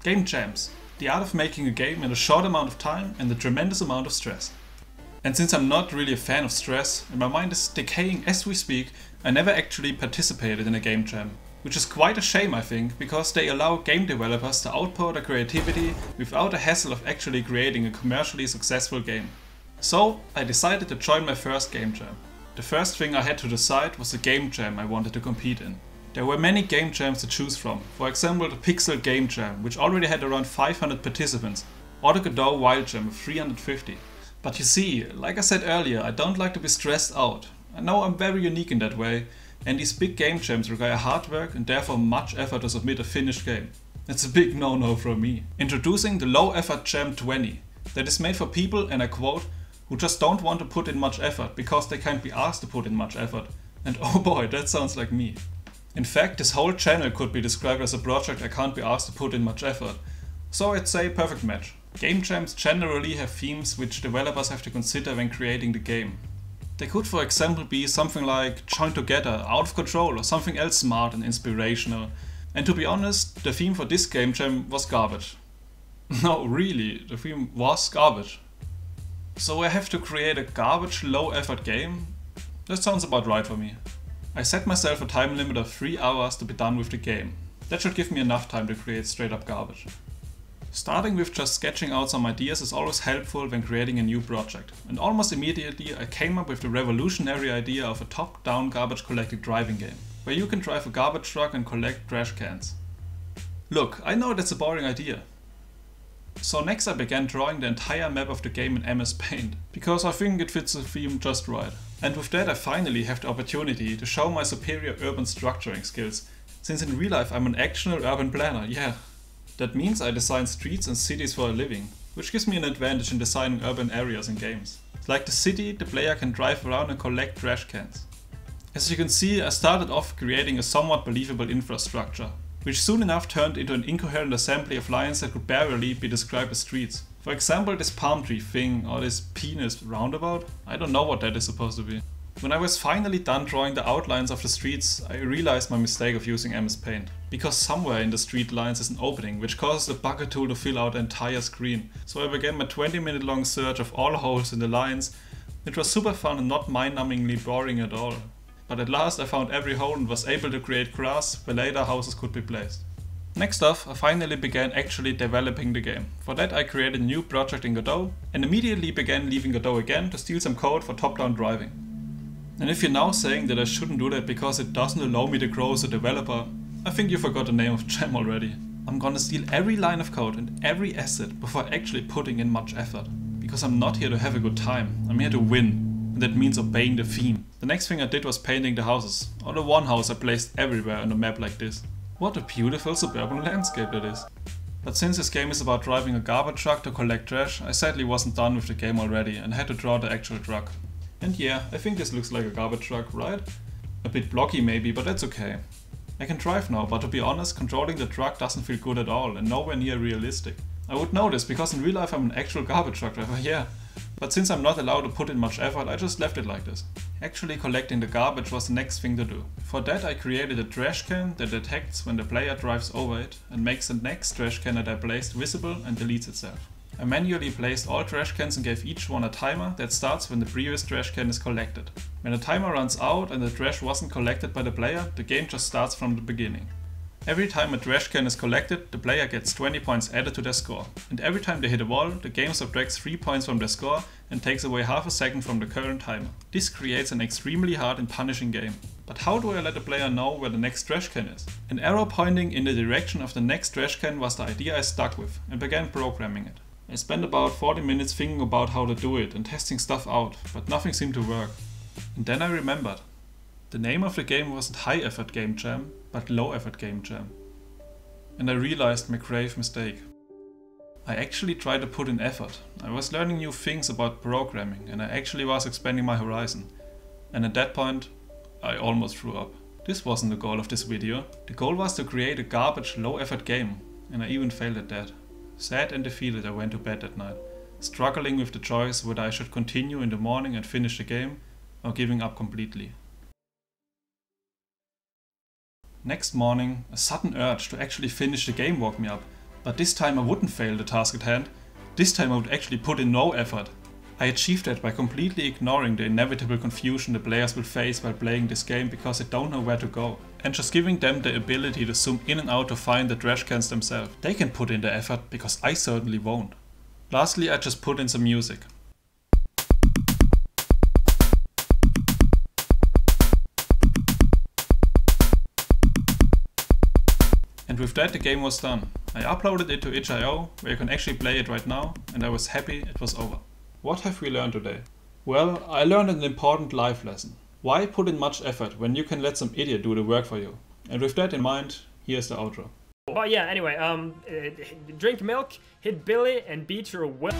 Game jams. The art of making a game in a short amount of time and a tremendous amount of stress. And since I'm not really a fan of stress, and my mind is decaying as we speak, I never actually participated in a game jam. Which is quite a shame, I think, because they allow game developers to outpour their creativity without the hassle of actually creating a commercially successful game. So I decided to join my first game jam. The first thing I had to decide was the game jam I wanted to compete in. There were many game jams to choose from, for example the Pixel Game Jam, which already had around 500 participants, or the Godot Wild Jam with 350. But you see, like I said earlier, I don't like to be stressed out. I know I'm very unique in that way, and these big game jams require hard work and therefore much effort to submit a finished game. It's a big no-no from me. Introducing the Low Effort Jam 20, that is made for people, and I quote, who just don't want to put in much effort because they can't be asked to put in much effort. And oh boy, that sounds like me. In fact, this whole channel could be described as a project I can't be asked to put in much effort. So I'd say perfect match. Game jams generally have themes which developers have to consider when creating the game. They could for example be something like Join Together, Out of Control, or something else smart and inspirational. And to be honest, the theme for this game jam was garbage. No, really, the theme was garbage. So I have to create a garbage low effort game? That sounds about right for me. I set myself a time limit of 3 hours to be done with the game. That should give me enough time to create straight up garbage. Starting with just sketching out some ideas is always helpful when creating a new project, and almost immediately I came up with the revolutionary idea of a top-down garbage collecting driving game, where you can drive a garbage truck and collect trash cans. Look, I know that's a boring idea. So next I began drawing the entire map of the game in MS Paint, because I think it fits the theme just right. And with that I finally have the opportunity to show my superior urban structuring skills, since in real life I'm an actual urban planner, yeah. That means I design streets and cities for a living, which gives me an advantage in designing urban areas in games. Like the city, the player can drive around and collect trash cans. As you can see, I started off creating a somewhat believable infrastructure, which soon enough turned into an incoherent assembly of lines that could barely be described as streets. For example, this palm tree thing or this penis roundabout. I don't know what that is supposed to be. When I was finally done drawing the outlines of the streets, I realized my mistake of using MS Paint. Because somewhere in the street lines is an opening, which causes the bucket tool to fill out the entire screen. So I began my 20-minute long search of all holes in the lines, which was super fun and not mind-numbingly boring at all. But at last I found every hole and was able to create grass where later houses could be placed. Next off, I finally began actually developing the game. For that I created a new project in Godot, and immediately began leaving Godot again to steal some code for top-down driving. And if you're now saying that I shouldn't do that because it doesn't allow me to grow as a developer, I think you forgot the name of the jam already. I'm gonna steal every line of code and every asset before actually putting in much effort. Because I'm not here to have a good time, I'm here to win. And that means obeying the theme. The next thing I did was painting the houses, or the one house I placed everywhere on a map like this. What a beautiful suburban landscape that is. But since this game is about driving a garbage truck to collect trash, I sadly wasn't done with the game already and had to draw the actual truck. And yeah, I think this looks like a garbage truck, right? A bit blocky maybe, but that's okay. I can drive now, but to be honest, controlling the truck doesn't feel good at all and nowhere near realistic. I would know this because in real life I'm an actual garbage truck driver, yeah. But since I'm not allowed to put in much effort, I just left it like this. Actually collecting the garbage was the next thing to do. For that I created a trash can that detects when the player drives over it and makes the next trash can that I placed visible and deletes itself. I manually placed all trash cans and gave each one a timer that starts when the previous trash can is collected. When the timer runs out and the trash wasn't collected by the player, the game just starts from the beginning. Every time a trash can is collected, the player gets 20 points added to their score. And every time they hit a wall, the game subtracts 3 points from their score and takes away half a second from the current timer. This creates an extremely hard and punishing game. But how do I let the player know where the next trash can is? An arrow pointing in the direction of the next trash can was the idea I stuck with and began programming it. I spent about 40 minutes thinking about how to do it and testing stuff out, but nothing seemed to work. And then I remembered. The name of the game wasn't High Effort Game Jam, but Low Effort Game Jam. And I realized my grave mistake. I actually tried to put in effort. I was learning new things about programming and I actually was expanding my horizon. And at that point, I almost threw up. This wasn't the goal of this video. The goal was to create a garbage low effort game, and I even failed at that. Sad and defeated I went to bed that night, struggling with the choice whether I should continue in the morning and finish the game or giving up completely. Next morning, a sudden urge to actually finish the game woke me up, But this time I wouldn't fail the task at hand. This time I would actually put in no effort. I achieved that by completely ignoring the inevitable confusion the players will face while playing this game because they don't know where to go, and just giving them the ability to zoom in and out to find the trash cans themselves. They can put in the effort because I certainly won't. Lastly, I just put in some music. And with that the game was done. I uploaded it to itch.io, where you can actually play it right now, and I was happy it was over. What have we learned today? Well, I learned an important life lesson. Why put in much effort when you can let some idiot do the work for you? And with that in mind, here's the outro. But yeah, anyway, drink milk, hit Billy, and beat your will.